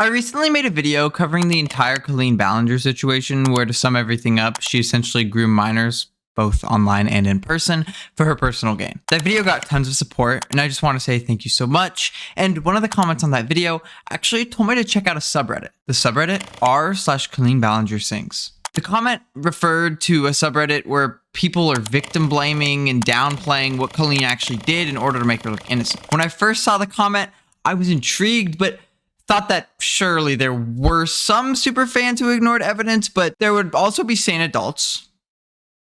I recently made a video covering the entire Colleen Ballinger situation where, to sum everything up, she essentially groomed minors, both online and in person, for her personal gain. That video got tons of support, and I just want to say thank you so much. And one of the comments on that video actually told me to check out a subreddit. The subreddit r/ColleenBallingerSings. The comment referred to a subreddit where people are victim blaming and downplaying what Colleen actually did in order to make her look innocent. When I first saw the comment, I was intrigued, but thought that surely there were some super fans who ignored evidence, but there would also be sane adults,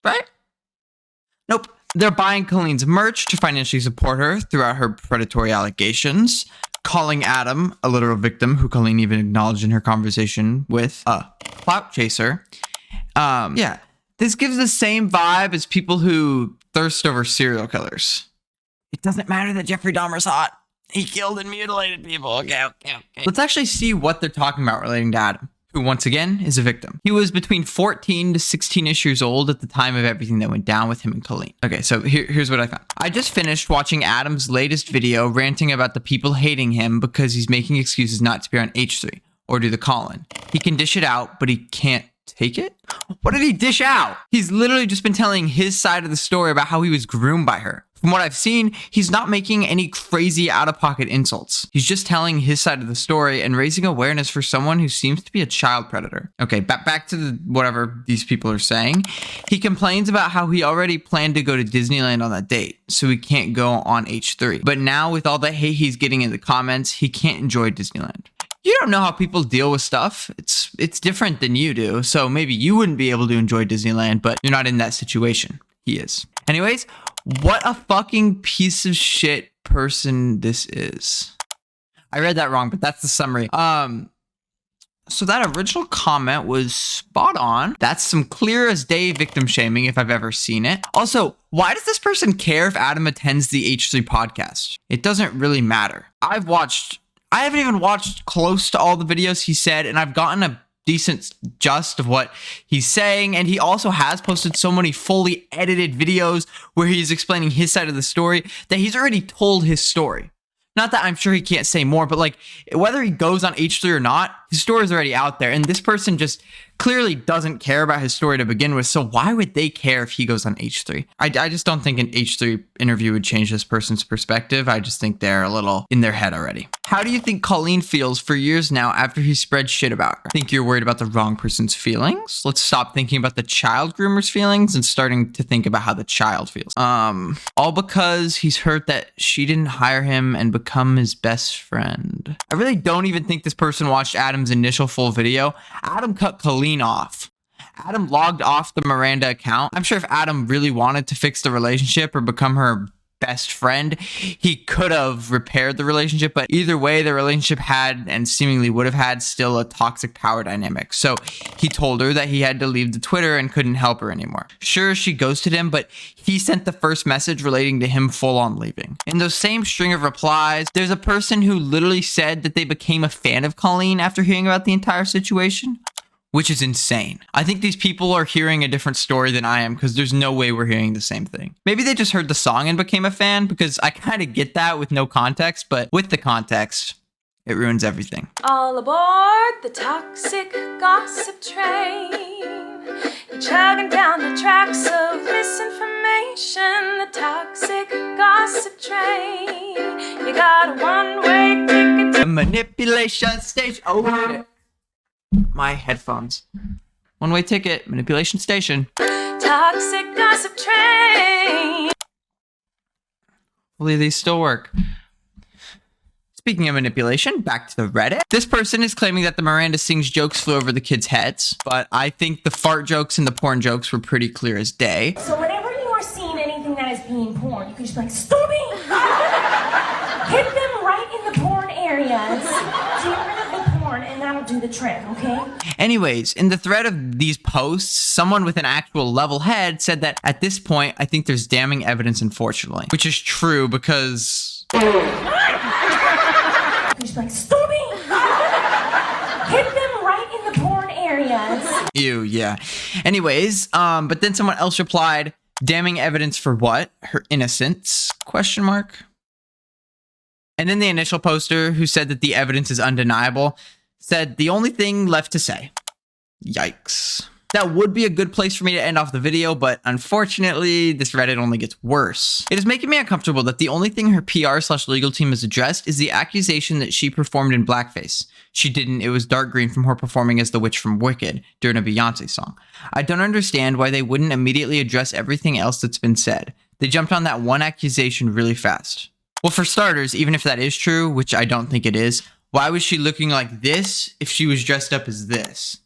right? Nope. They're buying Colleen's merch to financially support her throughout her predatory allegations, calling Adam, a literal victim who Colleen even acknowledged in her conversation with, a clout chaser. Yeah, this gives the same vibe as people who thirst over serial killers. It doesn't matter that Jeffrey Dahmer's hot. He killed and mutilated people. Okay. Let's actually see what they're talking about relating to Adam, who once again is a victim. He was between 14 to 16-ish years old at the time of everything that went down with him and Colleen. Okay, so here's what I found. I just finished watching Adam's latest video ranting about the people hating him because he's making excuses not to appear on H3 or do the call-in. He can dish it out, but he can't take it? What did he dish out? He's literally just been telling his side of the story about how he was groomed by her. From what I've seen, he's not making any crazy out-of-pocket insults. He's just telling his side of the story and raising awareness for someone who seems to be a child predator. Okay, back to whatever these people are saying. He complains about how he already planned to go to Disneyland on that date, so he can't go on H3. But now with all the hate he's getting in the comments, he can't enjoy Disneyland. You don't know how people deal with stuff. It's different than you do, so maybe you wouldn't be able to enjoy Disneyland, but you're not in that situation. He is. Anyways, what a fucking piece of shit person this is. I read that wrong, but that's the summary. So that original comment was spot on. That's some clear as day victim shaming if I've ever seen it. Also, why does this person care if Adam attends the H3 podcast? It doesn't really matter. I haven't even watched close to all the videos he said, and I've gotten a decent gist of what he's saying, and he also has posted so many fully edited videos where he's explaining his side of the story that he's already told his story. Not that I'm sure he can't say more, but like whether he goes on H3 or not, his story is already out there, and this person just clearly doesn't care about his story to begin with, so why would they care if he goes on H3? I just don't think an H3 interview would change this person's perspective. I just think they're a little in their head already. How do you think Colleen feels for years now after he spread shit about her? Think you're worried about the wrong person's feelings? Let's stop thinking about the child groomer's feelings and starting to think about how the child feels. All because he's hurt that she didn't hire him and become his best friend. I really don't even think this person watched Adam's initial full video. Adam cut Colleen off. Adam logged off the Miranda account. I'm sure if Adam really wanted to fix the relationship or become her best friend, he could have repaired the relationship, but either way, the relationship had and seemingly would have had still a toxic power dynamic. So he told her that he had to leave the Twitter and couldn't help her anymore. Sure, she ghosted him, but he sent the first message relating to him full on leaving. In those same string of replies, there's a person who literally said that they became a fan of Colleen after hearing about the entire situation, which is insane. I think these people are hearing a different story than I am because there's no way we're hearing the same thing. Maybe they just heard the song and became a fan, because I kind of get that with no context, but with the context, it ruins everything. All aboard the toxic gossip train. You're chugging down the tracks of misinformation. The toxic gossip train. You got a one-way ticket to the manipulation stage. Oh shit. My headphones. One-way ticket, manipulation station. Toxic gossip train. Hopefully these still work. Speaking of manipulation, back to the Reddit. This person is claiming that the Miranda Sings jokes flew over the kids' heads, but I think the fart jokes and the porn jokes were pretty clear as day. So whenever you are seeing anything that is being porn, you can just be like, stop it! Hit them right in the porn areas. Get rid of the porn and that'll do the trick, okay? Anyways, in the thread of these posts, someone with an actual level head said that at this point, I think there's damning evidence, unfortunately. Which is true because... Just like, stop it! Hit them right in the porn areas. Ew, yeah. Anyways, but then someone else replied, damning evidence for what? Her innocence? Question mark. And then the initial poster who said that the evidence is undeniable said, "The only thing left to say." Yikes. That would be a good place for me to end off the video, but unfortunately, this Reddit only gets worse. It is making me uncomfortable that the only thing her PR/legal team has addressed is the accusation that she performed in blackface. She didn't, it was dark green from her performing as the witch from Wicked during a Beyonce song. I don't understand why they wouldn't immediately address everything else that's been said. They jumped on that one accusation really fast. Well, for starters, even if that is true, which I don't think it is, why was she looking like this if she was dressed up as this?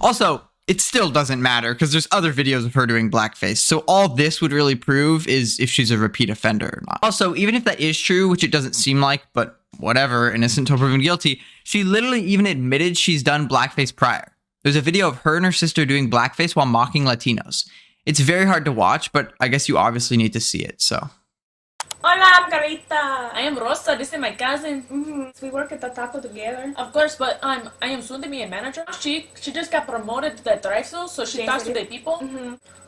Also, it still doesn't matter because there's other videos of her doing blackface. So all this would really prove is if she's a repeat offender or not. Also, even if that is true, which it doesn't seem like, but whatever, innocent until proven guilty, she literally even admitted she's done blackface prior. There's a video of her and her sister doing blackface while mocking Latinos. It's very hard to watch, but I guess you obviously need to see it, so. Hola, I'm Carita. I am Rosa. This is my cousin. We work at the taco together. Of course, but I am soon to be a manager. She just got promoted to the drive-thru, so she talks to the people.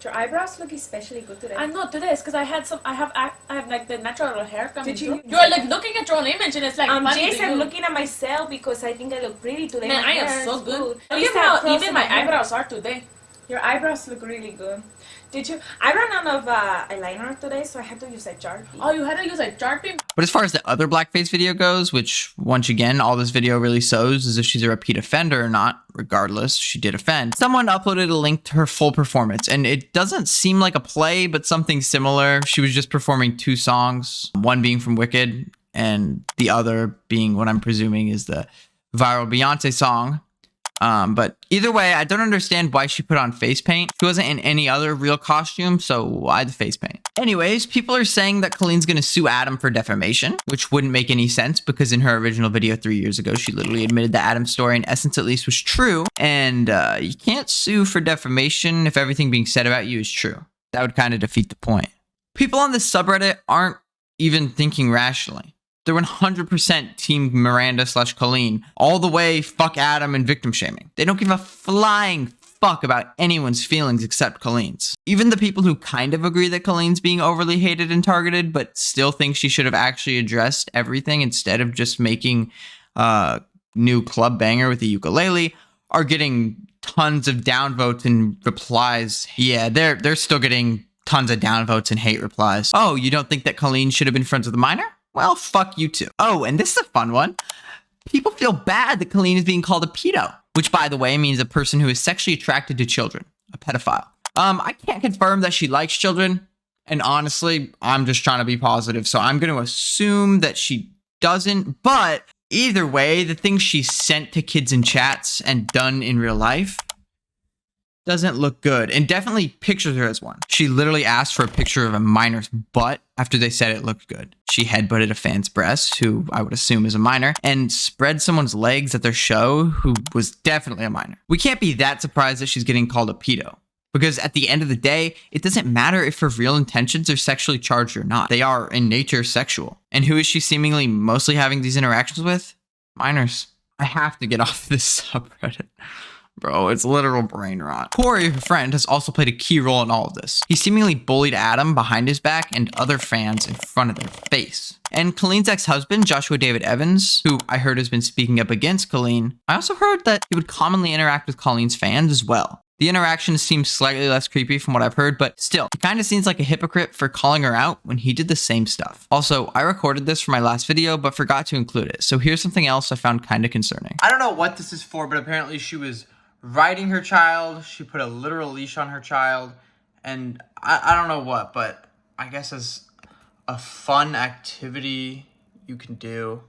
Your eyebrows look especially good today. I know today is because I have like the natural hair coming Did you? through. You're like looking at your own image and it's like funny Jason, to you. I'm looking at myself because I think I look pretty today. Man, My I am hair so is good. I Look used at to have how curls even in my hair. eyebrows are today. Your eyebrows look really good. Did you? I ran out of eyeliner today, so I had to use a Sharpie. Oh, you had to use a Sharpie? But as far as the other blackface video goes, which once again, all this video really shows is if she's a repeat offender or not, regardless, she did offend. Someone uploaded a link to her full performance, and it doesn't seem like a play, but something similar. She was just performing 2 songs, one being from Wicked, and the other being what I'm presuming is the viral Beyonce song. But either way, I don't understand why she put on face paint. She wasn't in any other real costume, so why the face paint? Anyways, people are saying that Colleen's gonna sue Adam for defamation, which wouldn't make any sense because in her original video 3 years ago, she literally admitted that Adam's story, in essence at least, was true. And you can't sue for defamation if everything being said about you is true. That would kind of defeat the point. People on this subreddit aren't even thinking rationally. They're 100% team Miranda/Colleen, all the way fuck Adam and victim shaming. They don't give a flying fuck about anyone's feelings except Colleen's. Even the people who kind of agree that Colleen's being overly hated and targeted, but still think she should have actually addressed everything instead of just making a new club banger with the ukulele, are getting tons of downvotes and replies. Yeah, they're still getting tons of downvotes and hate replies. Oh, you don't think that Colleen should have been friends with a minor? Well, fuck you too. Oh, and this is a fun one. People feel bad that Colleen is being called a pedo, which by the way means a person who is sexually attracted to children, a pedophile. I can't confirm that she likes children, and honestly, I'm just trying to be positive, so I'm going to assume that she doesn't, but either way, the things she sent to kids in chats and done in real life doesn't look good, and definitely pictures her as one. She literally asked for a picture of a minor's butt after they said it looked good. She headbutted a fan's breast, who I would assume is a minor, and spread someone's legs at their show, who was definitely a minor. We can't be that surprised that she's getting called a pedo, because at the end of the day, it doesn't matter if her real intentions are sexually charged or not. They are, in nature, sexual. And who is she seemingly mostly having these interactions with? Minors. I have to get off this subreddit. Bro, it's literal brain rot. Corey, her friend, has also played a key role in all of this. He seemingly bullied Adam behind his back and other fans in front of their face. And Colleen's ex-husband, Joshua David Evans, who I heard has been speaking up against Colleen, I also heard that he would commonly interact with Colleen's fans as well. The interaction seems slightly less creepy from what I've heard, but still, he kind of seems like a hypocrite for calling her out when he did the same stuff. Also, I recorded this for my last video, but forgot to include it. So here's something else I found kind of concerning. I don't know what this is for, but apparently she was riding her child. She put a literal leash on her child, and I don't know what, but I guess as a fun activity you can do.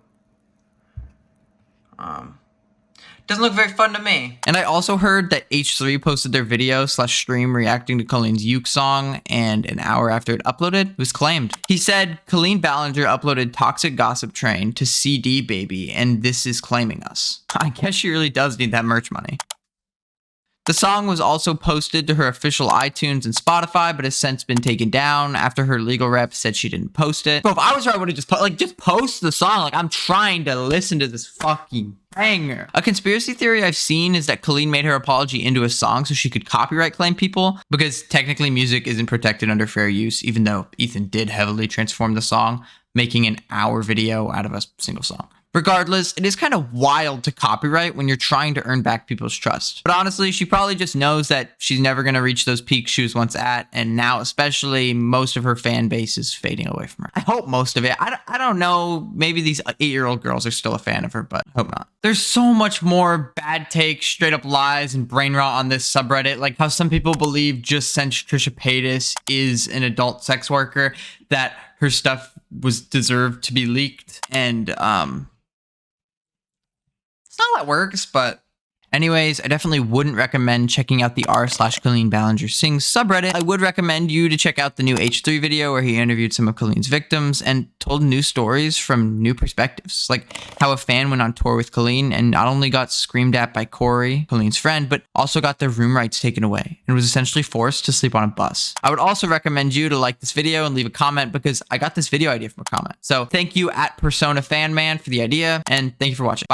Doesn't look very fun to me. And I also heard that H3 posted their video/stream reacting to Colleen's Uke song, and an hour after it uploaded, it was claimed. He said, Colleen Ballinger uploaded Toxic Gossip Train to CD Baby, and this is claiming us. I guess she really does need that merch money. The song was also posted to her official iTunes and Spotify, but has since been taken down after her legal rep said she didn't post it. But if I was her, I would have just post the song. Like, I'm trying to listen to this fucking banger. A conspiracy theory I've seen is that Colleen made her apology into a song so she could copyright claim people, because technically music isn't protected under fair use, even though Ethan did heavily transform the song, making an hour video out of a single song. Regardless, it is kind of wild to copyright when you're trying to earn back people's trust. But honestly, she probably just knows that she's never going to reach those peaks she was once at, and now especially most of her fan base is fading away from her. I hope most of it. I don't know, maybe these 8-year-old girls are still a fan of her, but I hope not. There's so much more bad takes, straight up lies, and brain rot on this subreddit, like how some people believe just since Trisha Paytas is an adult sex worker that her stuff was deserved to be leaked, and it's not how that works, but anyways, I definitely wouldn't recommend checking out the r/ColleenBallingerSings subreddit. I would recommend you to check out the new H3 video where he interviewed some of Colleen's victims and told new stories from new perspectives, like how a fan went on tour with Colleen and not only got screamed at by Corey, Colleen's friend, but also got their room rights taken away and was essentially forced to sleep on a bus. I would also recommend you to like this video and leave a comment because I got this video idea from a comment. So thank you at Persona Fan Man for the idea, and thank you for watching. Bye.